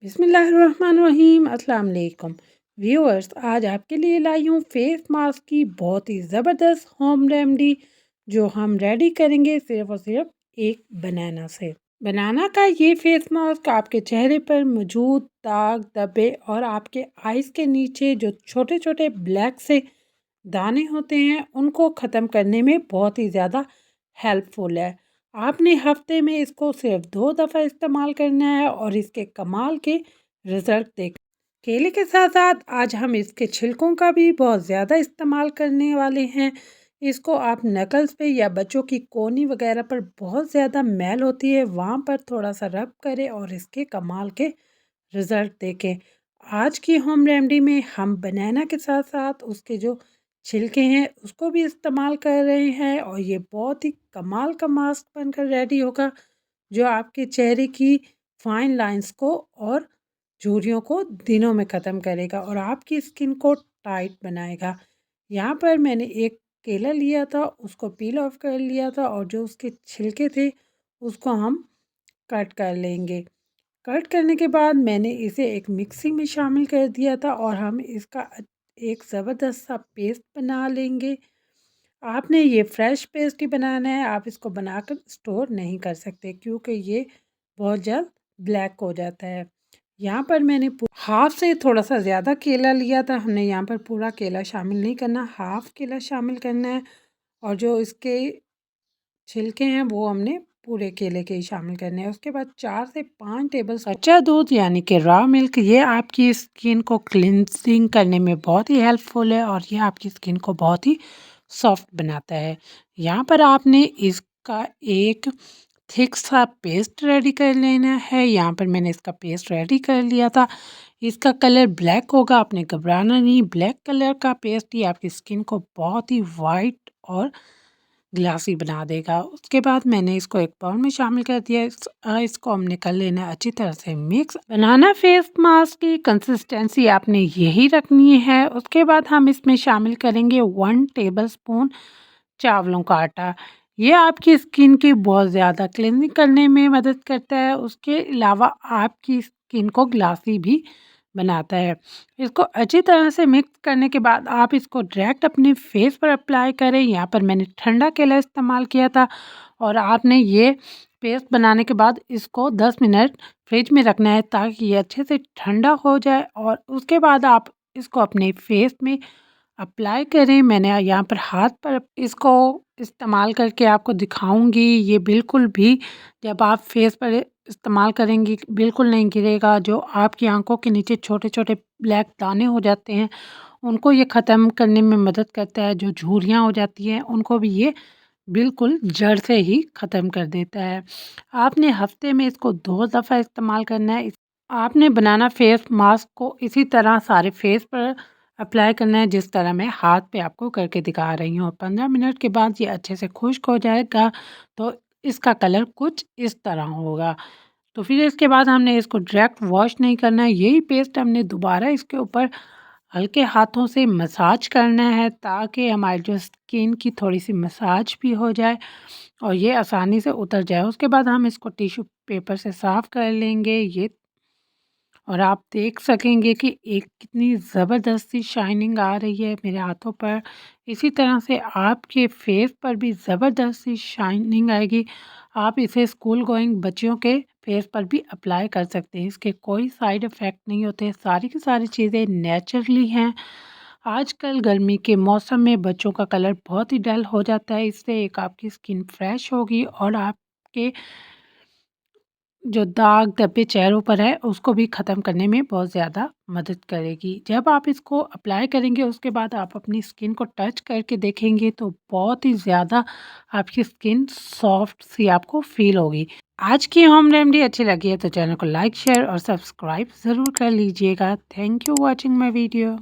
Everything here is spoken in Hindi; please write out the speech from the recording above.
बिस्मिल्लाहिर्रहमानिर्रहीम। अस्सलाम वालेकुम व्यूअर्स, आज आपके लिए लाई हूँ फेस मास्क की बहुत ही ज़बरदस्त होम रेमेडी जो हम रेडी करेंगे सिर्फ़ और सिर्फ एक बनाना से। बनाना का ये फेस मास्क आपके चेहरे पर मौजूद दाग धब्बे और आपके आइज़ के नीचे जो छोटे छोटे ब्लैक से दाने होते हैं उनको ख़त्म करने में बहुत ही ज़्यादा हेल्पफुल है। आपने हफ्ते में इसको सिर्फ 2 दफ़ा इस्तेमाल करना है और इसके कमाल के रिज़ल्ट देख। केले के साथ साथ आज हम इसके छिलकों का भी बहुत ज़्यादा इस्तेमाल करने वाले हैं। इसको आप नकल्स पे या बच्चों की कोहनी वगैरह पर बहुत ज़्यादा मैल होती है वहाँ पर थोड़ा सा रब करें और इसके कमाल के रिज़ल्ट देखें। आज की होम रेमेडी में हम बनाना के साथ साथ उसके जो छिलके हैं उसको भी इस्तेमाल कर रहे हैं और ये बहुत ही कमाल का मास्क बनकर रेडी होगा जो आपके चेहरे की फाइन लाइंस को और झुर्रियों को दिनों में ख़त्म करेगा और आपकी स्किन को टाइट बनाएगा। यहाँ पर मैंने एक केला लिया था, उसको पील ऑफ कर लिया था और जो उसके छिलके थे उसको हम कट कर लेंगे। कट करने के बाद मैंने इसे एक मिक्सी में शामिल कर दिया था और हम इसका एक ज़बरदस्त सा पेस्ट बना लेंगे। आपने ये फ्रेश पेस्ट ही बनाना है, आप इसको बनाकर स्टोर नहीं कर सकते क्योंकि ये बहुत जल्द ब्लैक हो जाता है। यहाँ पर मैंने हाफ से थोड़ा सा ज़्यादा केला लिया था, हमने यहाँ पर पूरा केला शामिल नहीं करना, हाफ केला शामिल करना है और जो इसके छिलके हैं वो हमने पूरे केले के ही शामिल करने हैं। उसके बाद 4 से 5 टेबल कच्चा दूध यानी कि रॉ मिल्क, ये आपकी स्किन को क्लिनजिंग करने में बहुत ही हेल्पफुल है और ये आपकी स्किन को बहुत ही सॉफ्ट बनाता है। यहाँ पर आपने इसका एक थिक सा पेस्ट रेडी कर लेना है। यहाँ पर मैंने इसका पेस्ट रेडी कर लिया था। इसका कलर ब्लैक होगा, आपने घबराना नहीं। ब्लैक कलर का पेस्ट ही आपकी स्किन को बहुत ही वाइट और ग्लासी बना देगा। उसके बाद मैंने इसको एक बाउल में शामिल कर दिया। इसको हमने कर लेना है अच्छी तरह से मिक्स। बनाना फेस मास्क की कंसिस्टेंसी आपने यही रखनी है। उसके बाद हम इसमें शामिल करेंगे 1 टेबलस्पून चावलों का आटा। ये आपकी स्किन की बहुत ज़्यादा क्लीनिंग करने में मदद करता है। उसके अलावा आपकी स्किन को ग्लासी भी बनाता है। इसको अच्छी तरह से मिक्स करने के बाद आप इसको डायरेक्ट अपने फेस पर अप्लाई करें। यहाँ पर मैंने ठंडा केला इस्तेमाल किया था और आपने ये पेस्ट बनाने के बाद इसको 10 मिनट फ्रिज में रखना है ताकि ये अच्छे से ठंडा हो जाए और उसके बाद आप इसको अपने फेस में अप्लाई करें। मैंने यहाँ पर हाथ पर इसको इस्तेमाल करके आपको दिखाऊंगी। ये बिल्कुल भी जब आप फेस पर इस्तेमाल करेंगी बिल्कुल नहीं गिरेगा। जो आपकी आंखों के नीचे छोटे छोटे ब्लैक दाने हो जाते हैं उनको ये ख़त्म करने में मदद करता है। जो झुर्रियाँ हो जाती हैं उनको भी ये बिल्कुल जड़ से ही ख़त्म कर देता है। आपने हफ्ते में इसको 2 दफ़ा इस्तेमाल करना है। आपने बनाना फेस मास्क को इसी तरह सारे फेस पर अप्लाई करना है जिस तरह मैं हाथ पे आपको करके दिखा रही हूँ। 15 मिनट के बाद ये अच्छे से खुश्क हो जाएगा तो इसका कलर कुछ इस तरह होगा। तो फिर इसके बाद हमने इसको डायरेक्ट वॉश नहीं करना है। यही पेस्ट हमने दोबारा इसके ऊपर हल्के हाथों से मसाज करना है ताकि हमारी जो स्किन की थोड़ी सी मसाज भी हो जाए और ये आसानी से उतर जाए। उसके बाद हम इसको टिश्यू पेपर से साफ़ कर लेंगे ये और आप देख सकेंगे कि एक कितनी ज़बरदस्त सी शाइनिंग आ रही है मेरे हाथों पर। इसी तरह से आपके फेस पर भी ज़बरदस्त सी शाइनिंग आएगी। आप इसे स्कूल गोइंग बच्चियों के फेस पर भी अप्लाई कर सकते हैं। इसके कोई साइड इफ़ेक्ट नहीं होते, सारी की सारी चीज़ें नेचुरली हैं। आजकल गर्मी के मौसम में बच्चों का कलर बहुत ही डल हो जाता है, इससे एक आपकी स्किन फ्रेश होगी और आपके जो दाग धब्बे चेहरों पर है उसको भी ख़त्म करने में बहुत ज़्यादा मदद करेगी। जब आप इसको अप्लाई करेंगे उसके बाद आप अपनी स्किन को टच करके देखेंगे तो बहुत ही ज़्यादा आपकी स्किन सॉफ्ट सी आपको फ़ील होगी। आज की होम रेमेडी अच्छी लगी है तो चैनल को लाइक शेयर और सब्सक्राइब ज़रूर कर लीजिएगा। Thank you watching my video.